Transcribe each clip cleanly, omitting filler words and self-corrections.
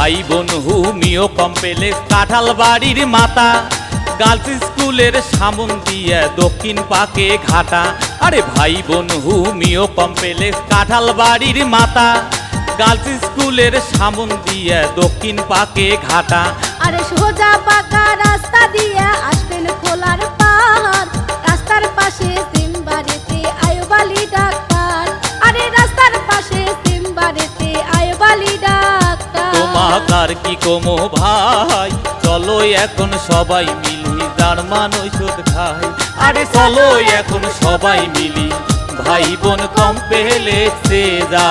ভাই বোন homeo complex কাঁঠাল বাড়ির মাতা, গার্লস স্কুলের সামন দিয়া দক্ষিণ পাকে ঘাটা। আরে ভাই বোন হোমিও কমপ্লেক্স কাঁঠাল বাড়ির মাতা, গার্লস স্কুলের সামন দিয়া দক্ষিণ পাকে ঘাটা। আরে সোজা পাকা রাস্তা দিয়া আসবেন খোলার পাহাড়, রাস্তার পাশে চেম্বারেতে আয়ুব আলী ডাক্তার। আরে রাস্তার পাশে চেম্বারেতে আয়ুব আলী ডাক্তার। তোমাকার কি কমো ভাই, চলো এখন সবাই মিলি জার্মান ঔষধ খাই। আরে চলো এখন সবাই মিলি ভাই বোন কমপ্লেক্সে যা।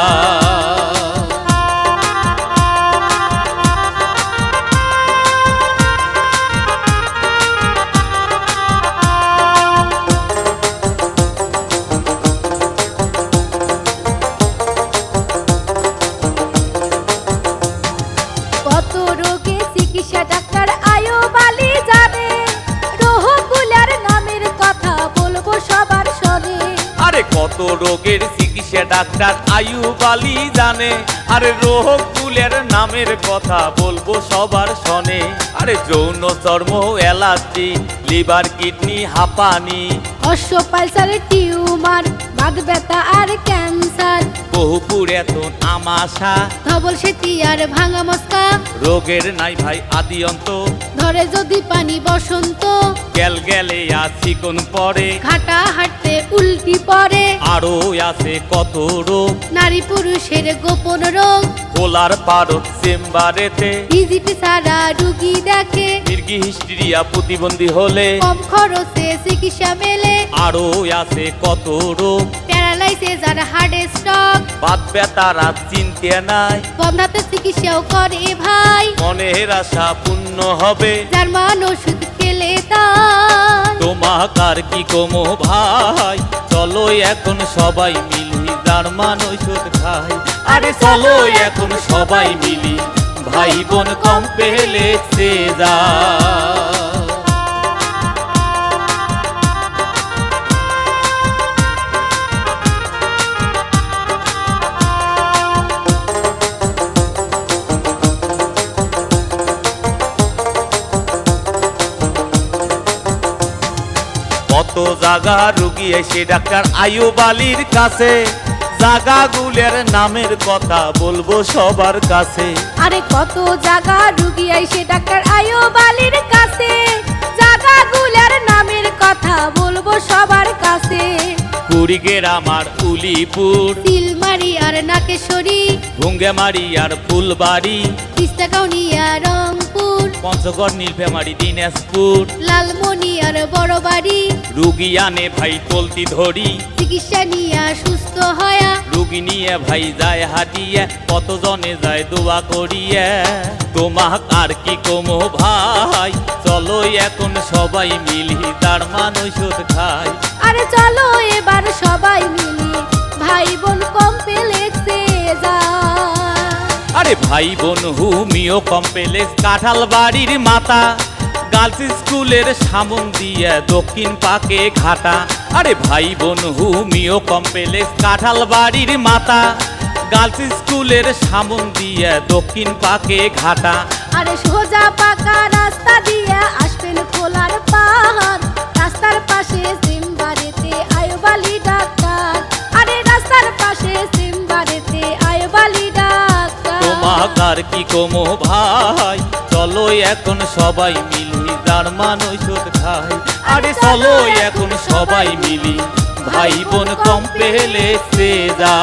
কত রোগে চিকিৎসা ডাক্তার আয়ুব আলী জানে, রোহগুলার নামের কথা বলবো সবার শোনে। আরে কত রোগের চিকিৎসা ডাক্তার আয়ুব আলী জানে, আরে রোগগুলের নামের কথা বলবো সবার শোনে। আরে যৌন চর্ম অ্যালার্জি, লিভার কিডনি হাঁপানি, অশ্বপালসার টিউমার, বাত ব্যথা আর ক্যান্সার, বহু পুরাতন আমাশা, ধবল সেতি আর ভাঙা মস্কা, রোগের নাই ভাই আদি অন্ত, ধরে যদি পানি বসন্ত, গেল গেলে আছি কোন পরে, ঘাটা হাঁটতে উল্টি পড়ে। আরো আছে কত রোগ, নারী পুরুষের গোপন রোগ, খোলার পারত চেম্বারেতে ভিজিট ছাড়া রুগী দেখে, মির্গি হিস্ট্রিয়া প্রতিবন্ধী হলে কম খরচে চিকিৎসা মেলে। আরো আছে কত রোগ, প্যারালাইসিস আর হার্ট স্ট্রোক, বাত ব্যথারা চিনতে নাই, বন্ধাতে চিকিৎসাও করে ভাই। মনের আশা পূর্ণ হবে জার্মান ওষুধ খেলে তাই। তোমাকার কি কমো ভাই, চলো এখন সবাই মিলি জার্মান ঔষধ খাই। আরে চলো এখন সবাই মিলি ভাই বোন কমপ্লেক্সে যা। কত জাগা রুগী এসে ডাক্তার আয়ুব আলীর কাছে, জাগাগুলের নামের কথা বলবো সবার কাছে। আরে কত জায়গা রুগী আইসে ডাক্তার আয়ুব আলীর কাছে, জায়গাগুলার নামের কথা বলবো সবার কাছে। কুড়িগ্রাম আর উলিপুর, তিলমারি আর নাকেশ্বরী, ভুঙ্গেমারি আর ফুলবাড়ি, তিস্তাগাউনি আর রংপুর, পঞ্চগড় নীলফামারী দিনাজপুর, লালমনি আর বড়বাড়ি, রুগী আনে ভাই তলতি ধরি, চিকিৎসা নিয়া সুস্থ হয়া, রুগী নিয়ে ভাই যায় হাটিয়া, কতজনে যায় দোয়া করিয়া। তোমাক আর কি কমো ভাই, চলো এখন সবাই মিলি জার্মান ঔষধ খাই। আরে চলো এবার সবাই মিলি ভাই বোন কমপ্লেক্সে যা। আরে ভাই বোন হোমিও কমপ্লেক্স কাঁঠাল বাড়ির মাতা, গার্লস স্কুলের সামন দিয়া দক্ষিণ পাকে ঘাটা। আরে ভাই বোন হোমিও কমপ্লেক্স কাঁঠাল বাড়ির মাতা, গার্লস স্কুলের সামন দিয়া দক্ষিণ পাকে ঘাটা। আরে সোজা পাকা রাস্তা দিয়া আসবেন খোলার পাহাড়, রাস্তার পাশে চেম্বারেতে আয়ুব আলী ডাক্তার। আরে রাস্তার পাশে চেম্বারেতে আয়ুব আলী ডাক্তার। তোমাকার কি কমো ভাই, চলো এখন সবাই মিলি জার্মান ঔষধ খাই। আরে চলো এখন সবাই মিলি ভাই বোন কমপ্লেক্সে যা।